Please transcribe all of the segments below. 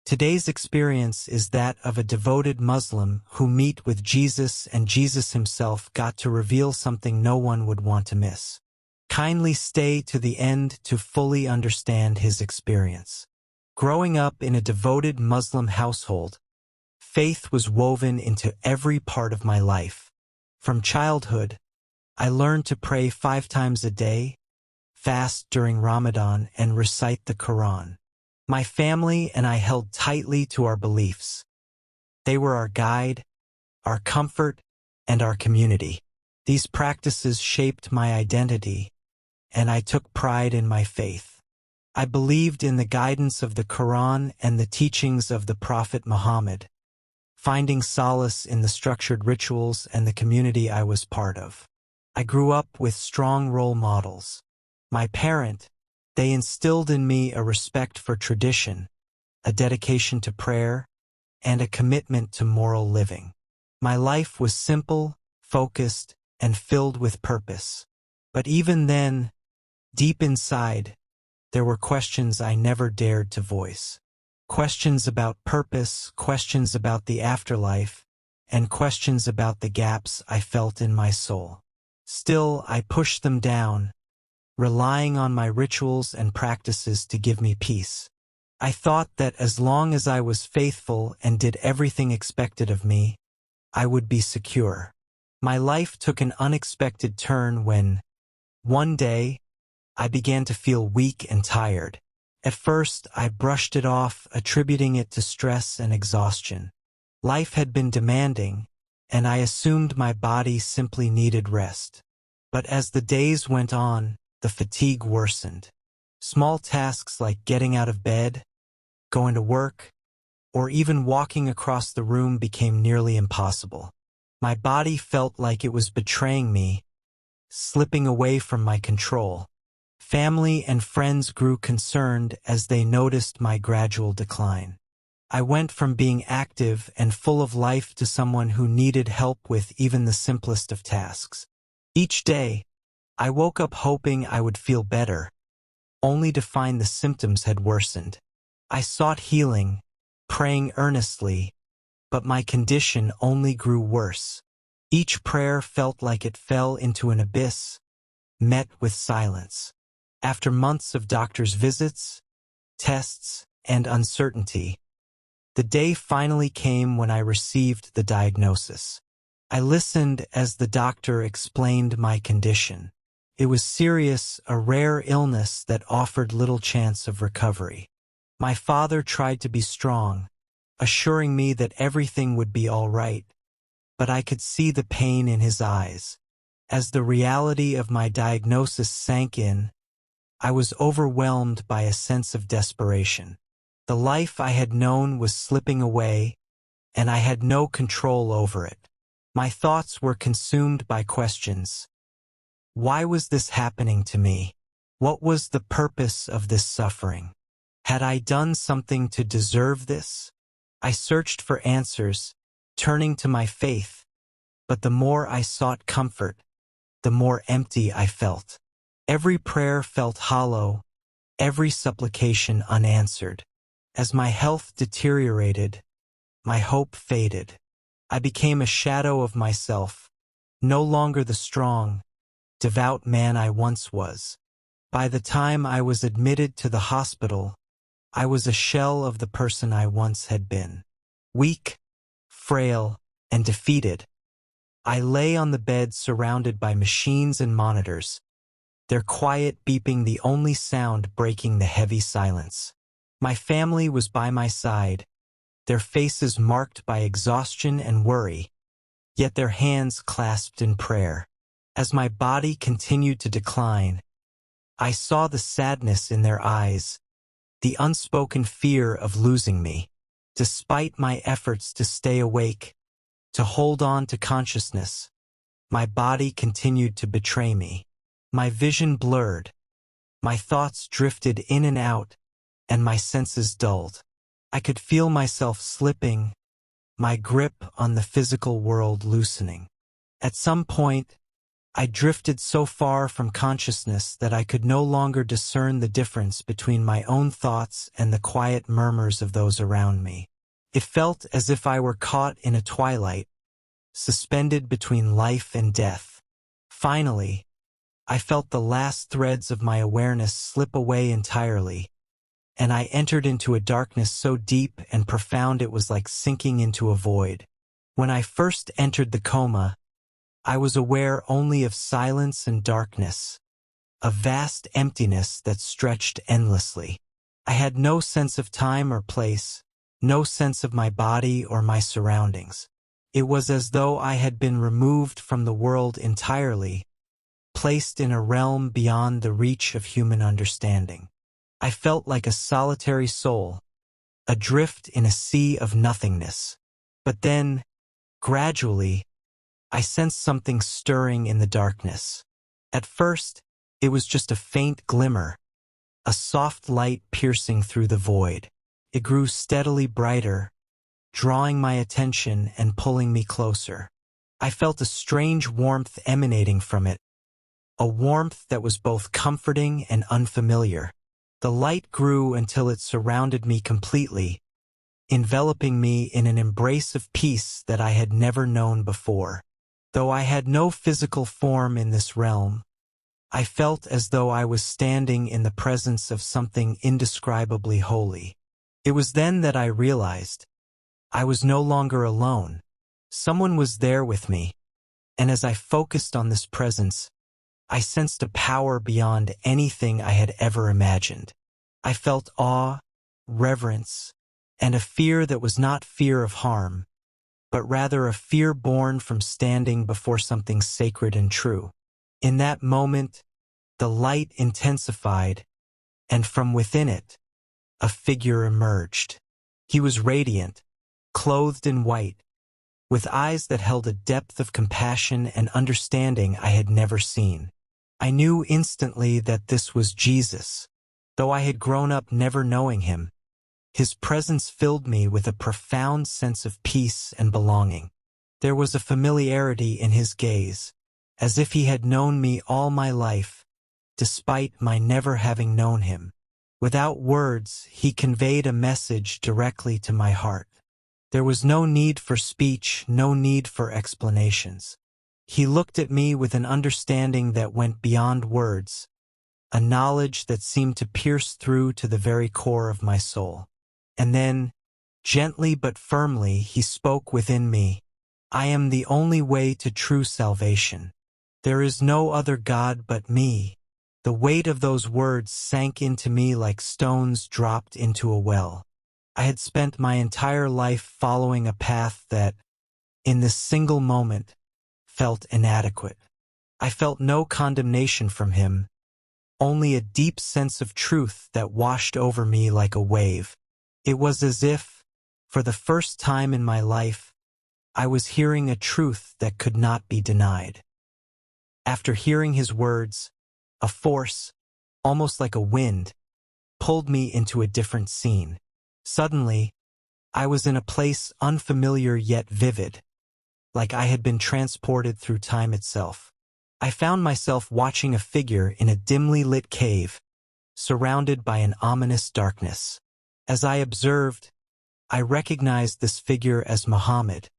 Today's experience is that of a devoted Muslim who met with Jesus, and Jesus himself got to reveal something no one would want to miss. Kindly stay to the end to fully understand his experience. Growing up in a devoted Muslim household, faith was woven into every part of my life. From childhood, I learned to pray 5 times a day, fast during Ramadan, and recite the Quran. My family and I held tightly to our beliefs. They were our guide, our comfort, and our community. These practices shaped my identity, and I took pride in my faith. I believed in the guidance of the Quran and the teachings of the Prophet Muhammad, finding solace in the structured rituals and the community I was part of. I grew up with strong role models. My parents, they instilled in me a respect for tradition, a dedication to prayer, and a commitment to moral living. My life was simple, focused, and filled with purpose. But even then, deep inside, there were questions I never dared to voice. Questions about purpose, questions about the afterlife, and questions about the gaps I felt in my soul. Still, I pushed them down, relying on my rituals and practices to give me peace. I thought that as long as I was faithful and did everything expected of me, I would be secure. My life took an unexpected turn when, one day, I began to feel weak and tired. At first, I brushed it off, attributing it to stress and exhaustion. Life had been demanding, and I assumed my body simply needed rest. But as the days went on, the fatigue worsened. Small tasks like getting out of bed, going to work, or even walking across the room became nearly impossible. My body felt like it was betraying me, slipping away from my control. Family and friends grew concerned as they noticed my gradual decline. I went from being active and full of life to someone who needed help with even the simplest of tasks. Each day, I woke up hoping I would feel better, only to find the symptoms had worsened. I sought healing, praying earnestly, but my condition only grew worse. Each prayer felt like it fell into an abyss, met with silence. After months of doctors' visits, tests, and uncertainty, the day finally came when I received the diagnosis. I listened as the doctor explained my condition. It was serious, a rare illness that offered little chance of recovery. My father tried to be strong, assuring me that everything would be all right, but I could see the pain in his eyes. As the reality of my diagnosis sank in, I was overwhelmed by a sense of desperation. The life I had known was slipping away, and I had no control over it. My thoughts were consumed by questions. Why was this happening to me? What was the purpose of this suffering? Had I done something to deserve this? I searched for answers, turning to my faith, but the more I sought comfort, the more empty I felt. Every prayer felt hollow, every supplication unanswered. As my health deteriorated, my hope faded. I became a shadow of myself, no longer the strong, devout man I once was. By the time I was admitted to the hospital, I was a shell of the person I once had been. Weak, frail, and defeated, I lay on the bed surrounded by machines and monitors, their quiet beeping the only sound breaking the heavy silence. My family was by my side, their faces marked by exhaustion and worry, yet their hands clasped in prayer. As my body continued to decline, I saw the sadness in their eyes, the unspoken fear of losing me. Despite my efforts to stay awake, to hold on to consciousness, my body continued to betray me. My vision blurred, my thoughts drifted in and out, and my senses dulled. I could feel myself slipping, my grip on the physical world loosening. At some point, I drifted so far from consciousness that I could no longer discern the difference between my own thoughts and the quiet murmurs of those around me. It felt as if I were caught in a twilight, suspended between life and death. Finally, I felt the last threads of my awareness slip away entirely, and I entered into a darkness so deep and profound it was like sinking into a void. When I first entered the coma, I was aware only of silence and darkness, a vast emptiness that stretched endlessly. I had no sense of time or place, no sense of my body or my surroundings. It was as though I had been removed from the world entirely, placed in a realm beyond the reach of human understanding. I felt like a solitary soul, adrift in a sea of nothingness. But then, gradually, I sensed something stirring in the darkness. At first, it was just a faint glimmer, a soft light piercing through the void. It grew steadily brighter, drawing my attention and pulling me closer. I felt a strange warmth emanating from it, a warmth that was both comforting and unfamiliar. The light grew until it surrounded me completely, enveloping me in an embrace of peace that I had never known before. Though I had no physical form in this realm, I felt as though I was standing in the presence of something indescribably holy. It was then that I realized I was no longer alone. Someone was there with me, and as I focused on this presence, I sensed a power beyond anything I had ever imagined. I felt awe, reverence, and a fear that was not fear of harm, but rather a fear born from standing before something sacred and true. In that moment, the light intensified, and from within it, a figure emerged. He was radiant, clothed in white, with eyes that held a depth of compassion and understanding I had never seen. I knew instantly that this was Jesus, though I had grown up never knowing him. His presence filled me with a profound sense of peace and belonging. There was a familiarity in his gaze, as if he had known me all my life, despite my never having known him. Without words, he conveyed a message directly to my heart. There was no need for speech, no need for explanations. He looked at me with an understanding that went beyond words, a knowledge that seemed to pierce through to the very core of my soul. And then, gently but firmly, he spoke within me. I am the only way to true salvation. There is no other God but me. The weight of those words sank into me like stones dropped into a well. I had spent my entire life following a path that, in this single moment, felt inadequate. I felt no condemnation from him, only a deep sense of truth that washed over me like a wave. It was as if, for the first time in my life, I was hearing a truth that could not be denied. After hearing his words, a force, almost like a wind, pulled me into a different scene. Suddenly, I was in a place unfamiliar yet vivid, like I had been transported through time itself. I found myself watching a figure in a dimly lit cave, surrounded by an ominous darkness. As I observed, I recognized this figure as Muhammad,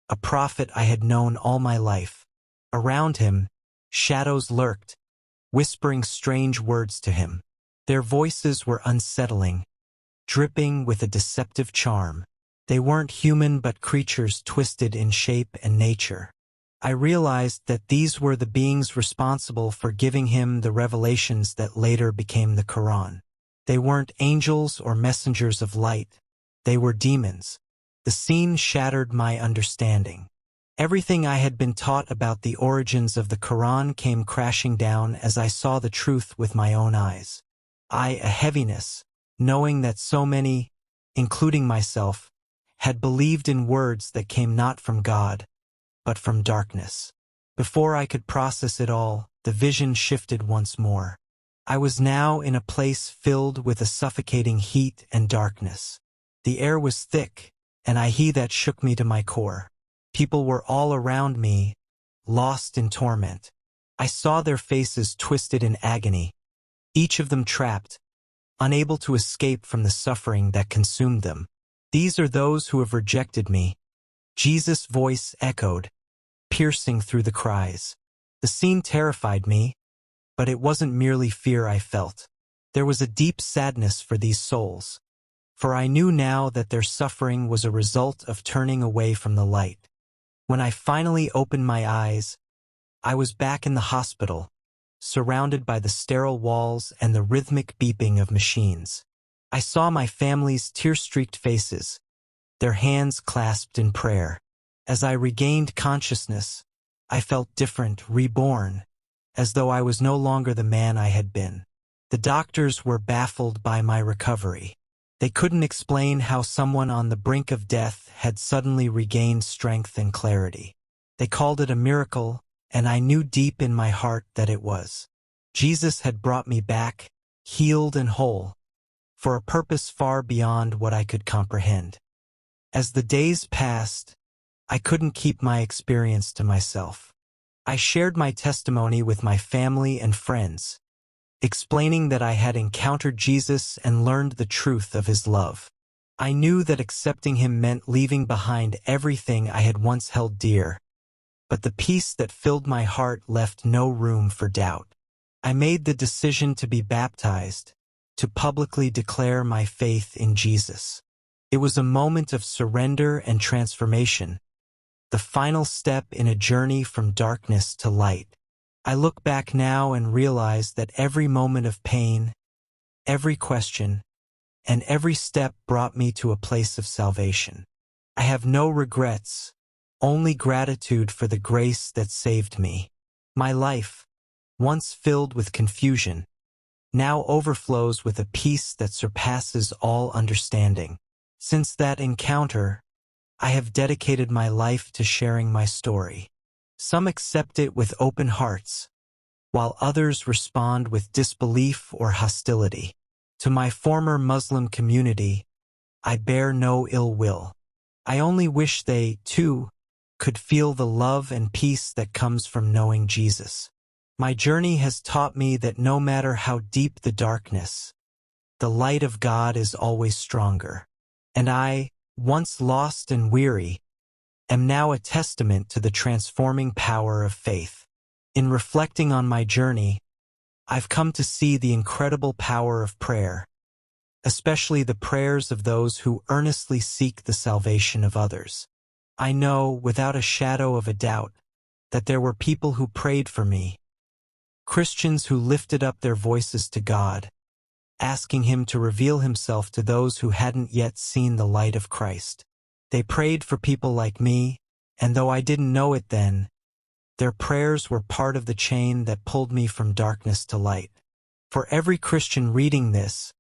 a prophet I had known all my life. Around him, shadows lurked, whispering strange words to him. Their voices were unsettling, dripping with a deceptive charm. They weren't human but creatures twisted in shape and nature. I realized that these were the beings responsible for giving him the revelations that later became the Quran. They weren't angels or messengers of light. They were demons. The scene shattered my understanding. Everything I had been taught about the origins of the Quran came crashing down as I saw the truth with my own eyes. A heaviness, knowing that so many, including myself, had believed in words that came not from God, but from darkness. Before I could process it all, the vision shifted once more. I was now in a place filled with a suffocating heat and darkness. The air was thick, and a heat that shook me to my core. People were all around me, lost in torment. I saw their faces twisted in agony, each of them trapped, unable to escape from the suffering that consumed them. These are those who have rejected me. Jesus' voice echoed, piercing through the cries. The scene terrified me, but it wasn't merely fear I felt. There was a deep sadness for these souls, for I knew now that their suffering was a result of turning away from the light. When I finally opened my eyes, I was back in the hospital, surrounded by the sterile walls and the rhythmic beeping of machines. I saw my family's tear-streaked faces, their hands clasped in prayer. As I regained consciousness, I felt different, reborn, as though I was no longer the man I had been. The doctors were baffled by my recovery. They couldn't explain how someone on the brink of death had suddenly regained strength and clarity. They called it a miracle, and I knew deep in my heart that it was. Jesus had brought me back, healed and whole, for a purpose far beyond what I could comprehend. As the days passed, I couldn't keep my experience to myself. I shared my testimony with my family and friends, explaining that I had encountered Jesus and learned the truth of his love. I knew that accepting him meant leaving behind everything I had once held dear, but the peace that filled my heart left no room for doubt. I made the decision to be baptized, to publicly declare my faith in Jesus. It was a moment of surrender and transformation, the final step in a journey from darkness to light. I look back now and realize that every moment of pain, every question, and every step brought me to a place of salvation. I have no regrets, only gratitude for the grace that saved me. My life, once filled with confusion, now overflows with a peace that surpasses all understanding. Since that encounter, I have dedicated my life to sharing my story. Some accept it with open hearts, while others respond with disbelief or hostility. To my former Muslim community, I bear no ill will. I only wish they, too, could feel the love and peace that comes from knowing Jesus. My journey has taught me that no matter how deep the darkness, the light of God is always stronger. And I, once lost and weary, am now a testament to the transforming power of faith. In reflecting on my journey, I've come to see the incredible power of prayer, especially the prayers of those who earnestly seek the salvation of others. I know, without a shadow of a doubt, that there were people who prayed for me, Christians who lifted up their voices to God, asking him to reveal himself to those who hadn't yet seen the light of Christ. They prayed for people like me, and though I didn't know it then, their prayers were part of the chain that pulled me from darkness to light. For every Christian reading this,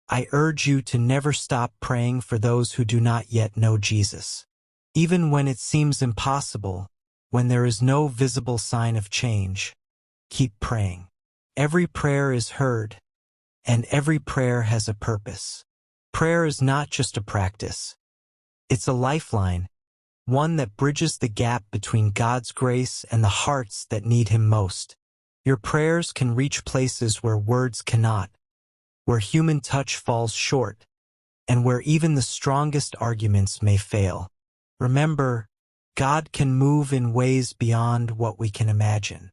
I urge you to never stop praying for those who do not yet know Jesus. Even when it seems impossible, when there is no visible sign of change, keep praying. Every prayer is heard, and every prayer has a purpose. Prayer is not just a practice. It's a lifeline, one that bridges the gap between God's grace and the hearts that need him most. Your prayers can reach places where words cannot, where human touch falls short, and where even the strongest arguments may fail. Remember, God can move in ways beyond what we can imagine.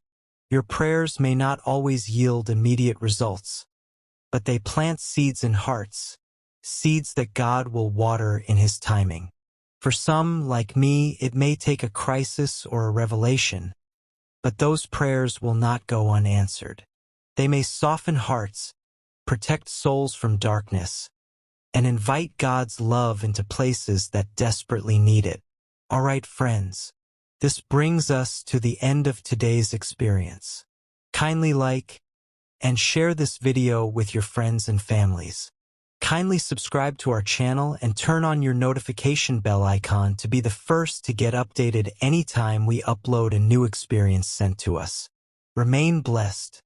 Your prayers may not always yield immediate results, but they plant seeds in hearts, seeds that God will water in his timing. For some, like me, it may take a crisis or a revelation, but those prayers will not go unanswered. They may soften hearts, protect souls from darkness, and invite God's love into places that desperately need it. All right, friends, this brings us to the end of today's experience. Kindly like and share this video with your friends and families. Kindly subscribe to our channel and turn on your notification bell icon to be the first to get updated anytime we upload a new experience sent to us. Remain blessed.